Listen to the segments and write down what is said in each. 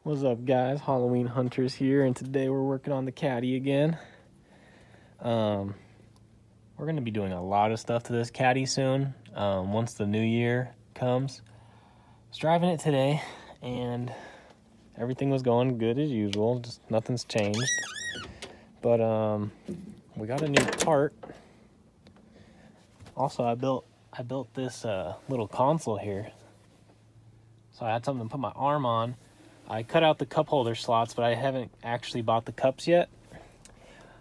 What's up, guys? Halloween Hunters here, and today we're working on the Caddy again. We're going to be doing a lot of stuff to this Caddy soon, once the new year comes. I was driving it today, and everything was going good as usual, just nothing's changed. But we got a new part. Also, I built this little console here, so I had something to put my arm on. I cut out the cup holder slots, but I haven't actually bought the cups yet.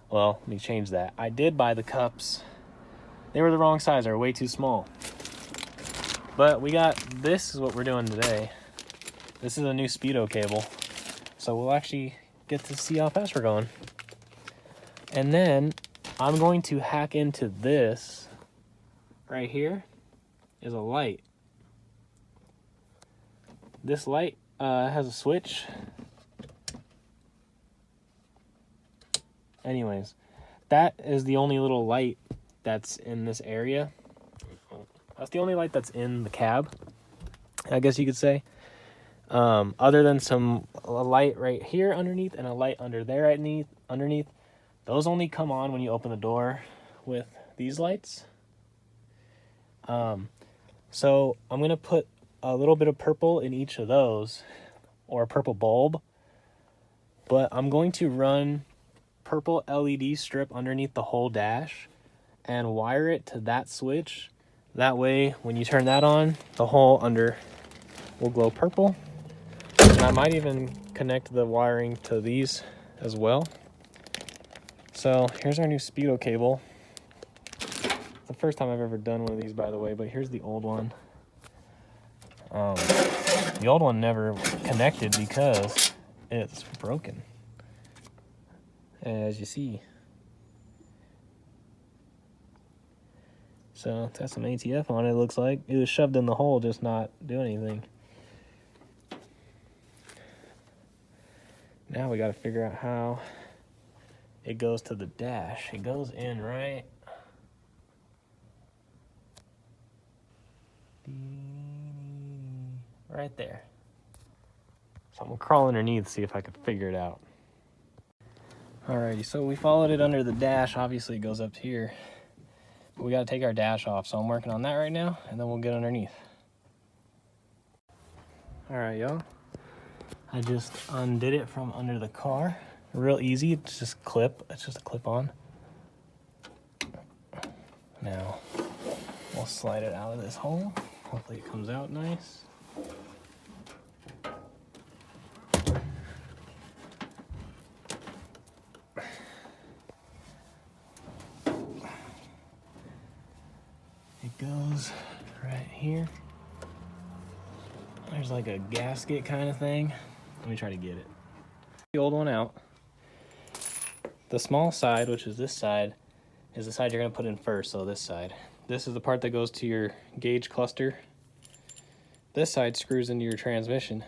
Well, let me change that. I did buy the cups. They were the wrong size. They were way too small. But this is what we're doing today. This is a new Speedo cable. So we'll actually get to see how fast we're going. And then I'm going to hack into this right here is a light. This light has a switch. Anyways, that is the only little light that's in this area. That's the only light that's in the cab, I guess you could say. Other than a light right here underneath and a light under there underneath. Those only come on when you open the door with these lights. So I'm going to put a little bit of purple in each of those, or a purple bulb, but I'm going to run purple LED strip underneath the whole dash and wire it to that switch. That way when you turn that on, the whole under will glow purple. And I might even connect the wiring to these as well. So here's our new Speedo cable. It's the first time I've ever done one of these, by the way, but here's the old one. The old one never connected because it's broken, as you see. So it's got some ATF on it, looks like. It was shoved in the hole, just not doing anything. Now we got to figure out how it goes to the dash. It goes in right there. So I'm gonna crawl underneath, see if I can figure it out. Alrighty, so we followed it under the dash. Obviously it goes up here, but we gotta take our dash off. So I'm working on that right now, and then we'll get underneath. Alright, y'all. I just undid it from under the car. Real easy, it's just a clip on. Now, we'll slide it out of this hole. Hopefully it comes out nice. It goes right here. There's like a gasket kind of thing. Let me try to get it. The old one out. The small side, which is this side, is the side you're gonna put in first, so this side. This is the part that goes to your gauge cluster. This side screws into your transmission.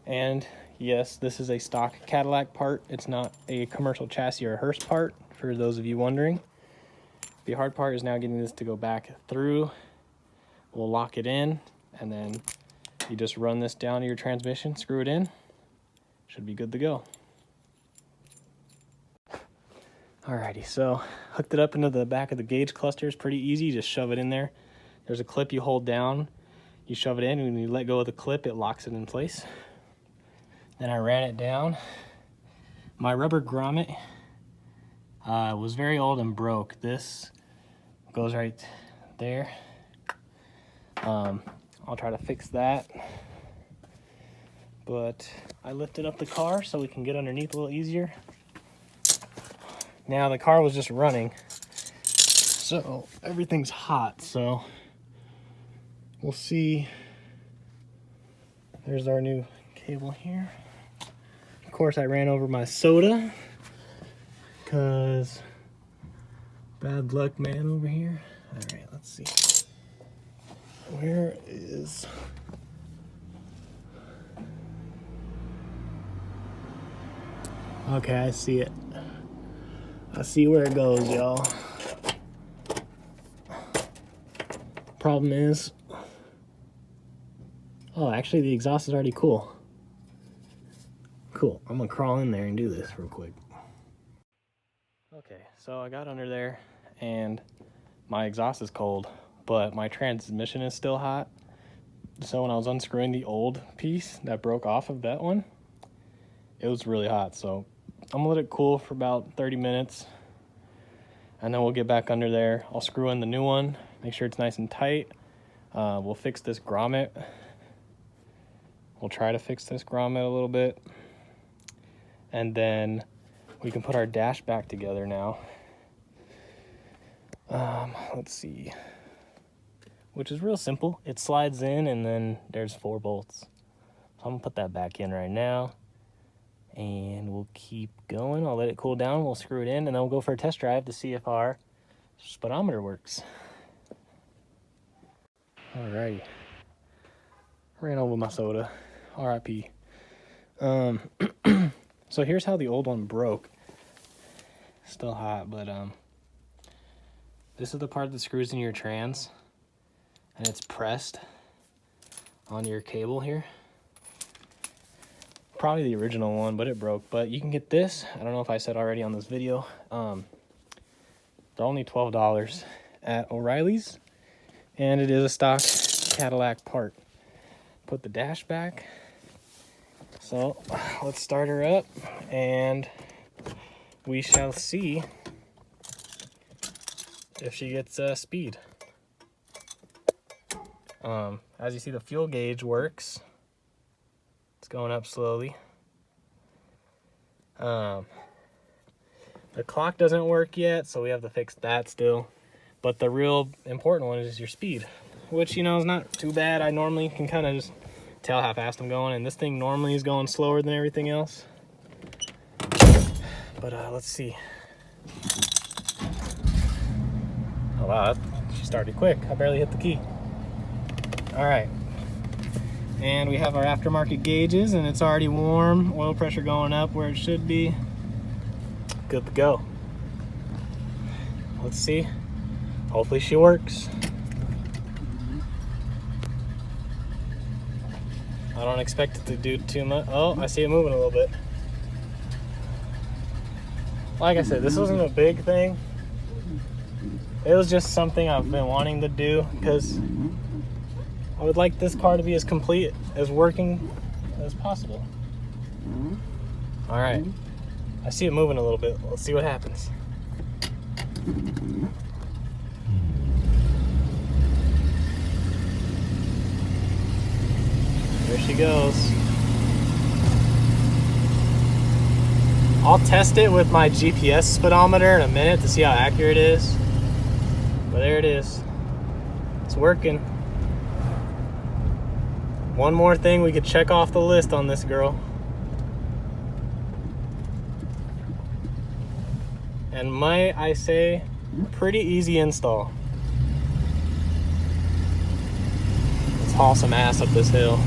And yes, this is a stock Cadillac part. It's not a commercial chassis or a hearse part, for those of you wondering. The hard part is now getting this to go back through. We'll lock it in, and then you just run this down to your transmission, screw it in. Should be good to go. Alrighty, so hooked it up into the back of the gauge cluster. It's pretty easy, just shove it in there. There's a clip you hold down, you shove it in, and when you let go of the clip, it locks it in place. Then I ran it down. My rubber grommet was very old and broke. This goes right there. I'll try to fix that. But I lifted up the car so we can get underneath a little easier. Now the car was just running, so everything's hot, so we'll see. There's our new cable here. Of course, I ran over my soda because bad luck, man, over here. All right, let's see. Where is... Okay, I see it. I see where it goes, y'all. Problem is... Oh, actually the exhaust is already cool. Cool, I'm gonna crawl in there and do this real quick. Okay, so I got under there and my exhaust is cold, but my transmission is still hot. So when I was unscrewing the old piece that broke off of that one, it was really hot. So I'm gonna let it cool for about 30 minutes and then we'll get back under there. I'll screw in the new one, make sure it's nice and tight. We'll fix this grommet. We'll try to fix this grommet a little bit. And then we can put our dash back together now. Let's see. Which is real simple. It slides in and then there's 4 bolts. So I'm gonna put that back in right now. And we'll keep going. I'll let it cool down. We'll screw it in and then we'll go for a test drive to see if our speedometer works. Alrighty. Ran over my soda. RIP. So here's how the old one broke. Still hot, but this is the part that screws in your trans, and it's pressed on your cable here. Probably the original one, but it broke. But you can get this. I don't know if I said already on this video. They're only $12 at O'Reilly's, and it is a stock Cadillac part. Put the dash back. So let's start her up and we shall see if she gets speed. As you see, the fuel gauge works. It's going up slowly. The clock doesn't work yet, so we have to fix that still. But the real important one is your speed, which, you know, is not too bad. I normally can kind of just tell how fast I'm going, and this thing normally is going slower than everything else. But let's see. Oh wow, she started quick. I barely hit the key. All right, and we have our aftermarket gauges, and it's already warm. Oil pressure going up where it should be. Good to go. Let's see. Hopefully she works. I don't expect it to do too much. Oh, I see it moving a little bit. Like I said, this wasn't a big thing. It was just something I've been wanting to do because I would like this car to be as complete, as working as possible. All right, I see it moving a little bit. Let's see what happens. There she goes. I'll test it with my GPS speedometer in a minute to see how accurate it is. But there it is. It's working. One more thing we could check off the list on this girl. And might I say, pretty easy install. Let's haul some ass up this hill.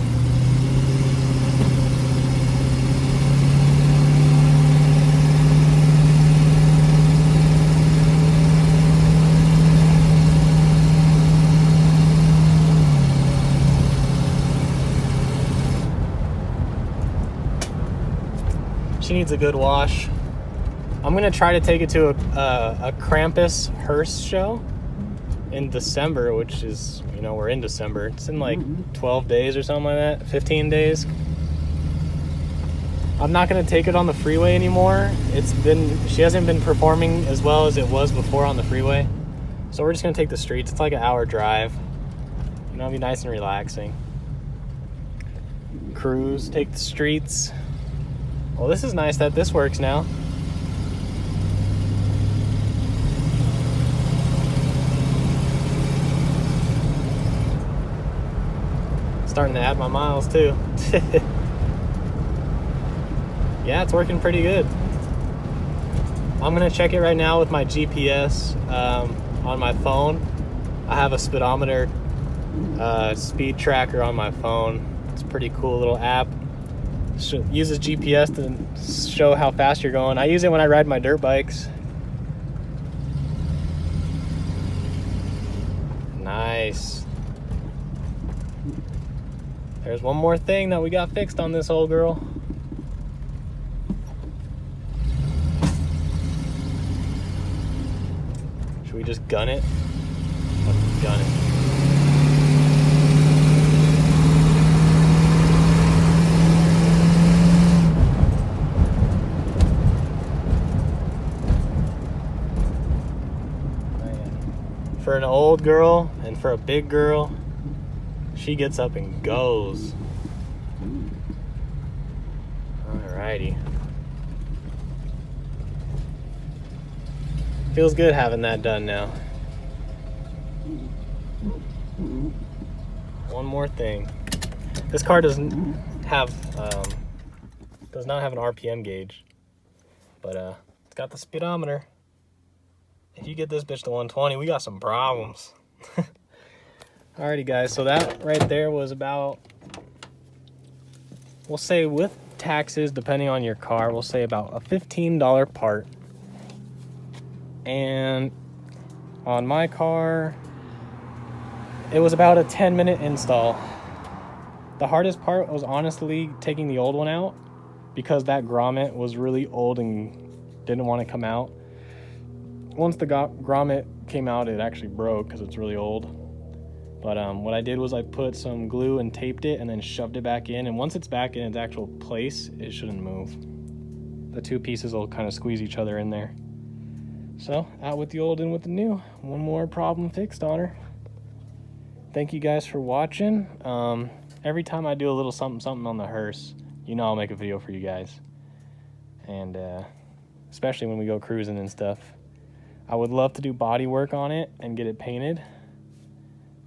She needs a good wash. I'm gonna try to take it to a Krampus hearse show in December, which is, you know, we're in December. It's in like 12 days or something like that, 15 days. I'm not gonna take it on the freeway anymore. She hasn't been performing as well as it was before on the freeway. So we're just gonna take the streets. It's like an hour drive. You know, it'll be nice and relaxing. Cruise, take the streets. Well, this is nice that this works now. Starting to add my miles too. Yeah, it's working pretty good. I'm gonna check it right now with my GPS on my phone. I have a speedometer speed tracker on my phone. It's a pretty cool little app. Uses GPS to show how fast you're going. I use it when I ride my dirt bikes. Nice. There's one more thing that we got fixed on this old girl. Should we just gun it? Let's gun it. For an old girl and for a big girl, she gets up and goes. Alrighty. Feels good having that done now. One more thing. This car does not have an RPM gauge, but it's got the speedometer. If you get this bitch to 120, we got some problems. Alrighty guys, so that right there was about, we'll say with taxes, depending on your car, we'll say about a $15 part. And on my car, it was about a 10-minute install. The hardest part was honestly taking the old one out, because that grommet was really old and didn't want to come out. Once the grommet came out, it actually broke because it's really old. But what I did was I put some glue and taped it and then shoved it back in. And once it's back in its actual place, it shouldn't move. The two pieces will kind of squeeze each other in there. So, out with the old, in with the new. One more problem fixed on her. Thank you guys for watching. Every time I do a little something on the hearse, you know I'll make a video for you guys. And especially when we go cruising and stuff. I would love to do body work on it and get it painted,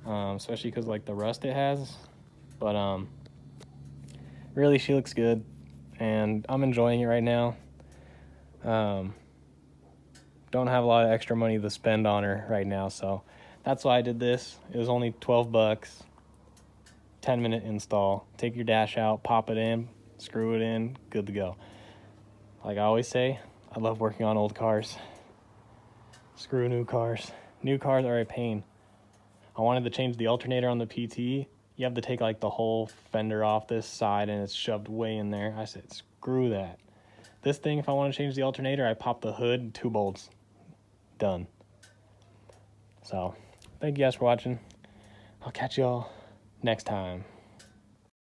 especially because like the rust it has. But really, she looks good, and I'm enjoying it right now. Don't have a lot of extra money to spend on her right now, so that's why I did this. It was only 12 bucks, 10-minute install. Take your dash out, pop it in, screw it in, good to go. Like I always say, I love working on old cars. Screw new cars. New cars are a pain. I wanted to change the alternator on the PT. You have to take like the whole fender off this side and it's shoved way in there. I said, screw that. This thing, if I want to change the alternator, I pop the hood, 2 bolts. Done. So, thank you guys for watching. I'll catch y'all next time.